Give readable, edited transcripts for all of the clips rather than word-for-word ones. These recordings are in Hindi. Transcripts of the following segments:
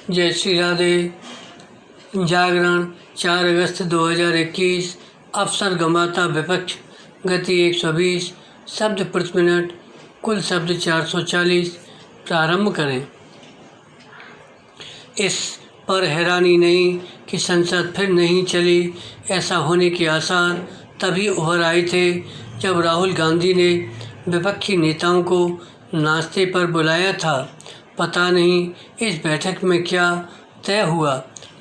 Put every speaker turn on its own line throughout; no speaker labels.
जय श्री राधे। जागरण 4 अगस्त 2021। अवसर गंवाता विपक्ष। गति 120 शब्द प्रति मिनट। कुल शब्द 440। प्रारंभ करें। इस पर हैरानी नहीं कि संसद फिर नहीं चली। ऐसा होने के आसार तभी उभर आए थे जब राहुल गांधी ने विपक्षी नेताओं को नाश्ते पर बुलाया था। पता नहीं इस बैठक में क्या तय हुआ,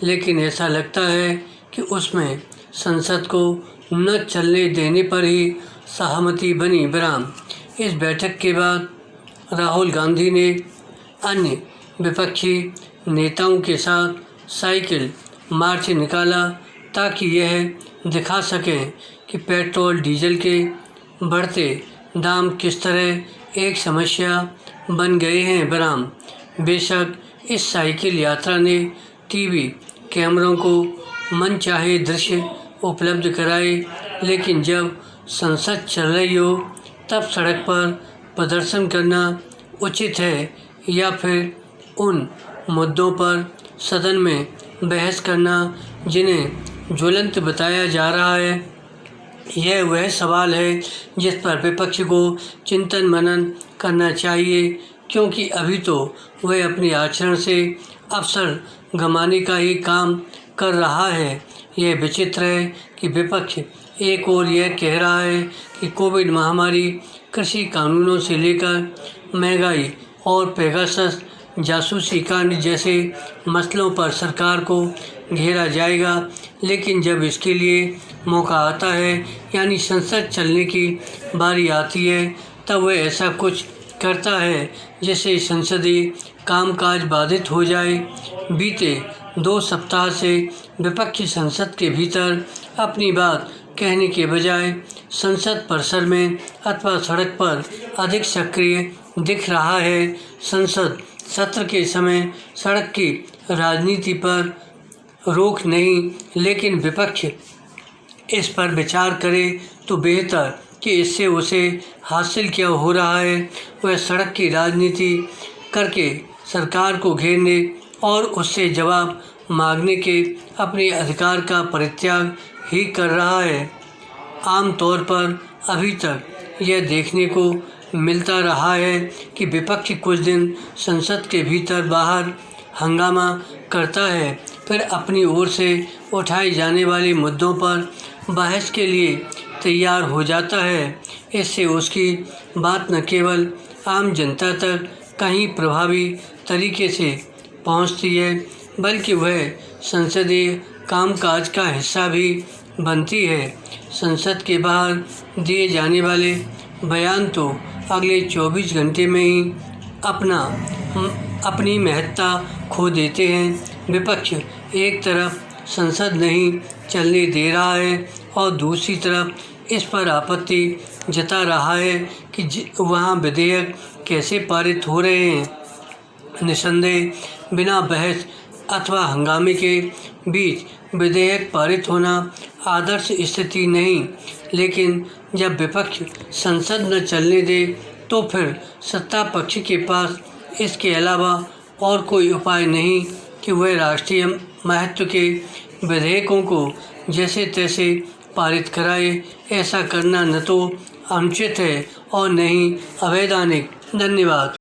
लेकिन ऐसा लगता है कि उसमें संसद को न चलने देने पर ही सहमति बनी विराम। इस बैठक के बाद राहुल गांधी ने अन्य विपक्षी नेताओं के साथ साइकिल मार्च निकाला ताकि यह दिखा सकें कि पेट्रोल डीजल के बढ़ते दाम किस तरह एक समस्या बन गए हैं विराम। बेशक इस साइकिल यात्रा ने टीवी कैमरों को मनचाहे दृश्य उपलब्ध कराए, लेकिन जब संसद चल रही हो तब सड़क पर प्रदर्शन करना उचित है या फिर उन मुद्दों पर सदन में बहस करना जिन्हें ज्वलंत बताया जा रहा है। यह वह सवाल है जिस पर विपक्ष को चिंतन मनन करना चाहिए, क्योंकि अभी तो वह अपने आचरण से अवसर गंवाने का ही काम कर रहा है। यह विचित्र है कि विपक्ष एक ओर यह कह रहा है कि कोविड महामारी, कृषि कानूनों से लेकर महंगाई और पेगासस जासूसी कांड जैसे मसलों पर सरकार को घेरा जाएगा, लेकिन जब इसके लिए मौका आता है यानी संसद चलने की बारी आती है तब वह ऐसा कुछ करता है जिससे संसदीय कामकाज बाधित हो जाए। बीते 2 सप्ताह से विपक्ष संसद के भीतर अपनी बात कहने के बजाय संसद परिसर में अथवा सड़क पर अधिक सक्रिय दिख रहा है। संसद सत्र के समय सड़क की राजनीति पर रोक नहीं, लेकिन विपक्ष इस पर विचार करे तो बेहतर कि इससे उसे हासिल क्या हो रहा है। वह सड़क की राजनीति करके सरकार को घेरने और उससे जवाब मांगने के अपने अधिकार का परित्याग ही कर रहा है। आमतौर पर अभी तक यह देखने को मिलता रहा है कि विपक्ष कुछ दिन संसद के भीतर बाहर हंगामा करता है, फिर अपनी ओर से उठाए जाने वाले मुद्दों पर बहस के लिए तैयार हो जाता है। इससे उसकी बात न केवल आम जनता तक कहीं प्रभावी तरीके से पहुंचती है, बल्कि वह संसदीय कामकाज का हिस्सा भी बनती है। संसद के बाहर दिए जाने वाले बयान तो अगले 24 घंटे में ही अपनी महत्ता खो देते हैं। विपक्ष एक तरफ संसद नहीं चलने दे रहा है और दूसरी तरफ इस पर आपत्ति जता रहा है कि वहाँ विधेयक कैसे पारित हो रहे हैं। निसंदेह बिना बहस अथवा हंगामे के बीच विधेयक पारित होना आदर्श स्थिति नहीं, लेकिन जब विपक्ष संसद न चलने दे तो फिर सत्ता पक्ष के पास इसके अलावा और कोई उपाय नहीं कि वह राष्ट्रीय महत्व के विधेयकों को जैसे तैसे पारित कराए। ऐसा करना न तो अनुचित है और न ही अवैधानिक। धन्यवाद।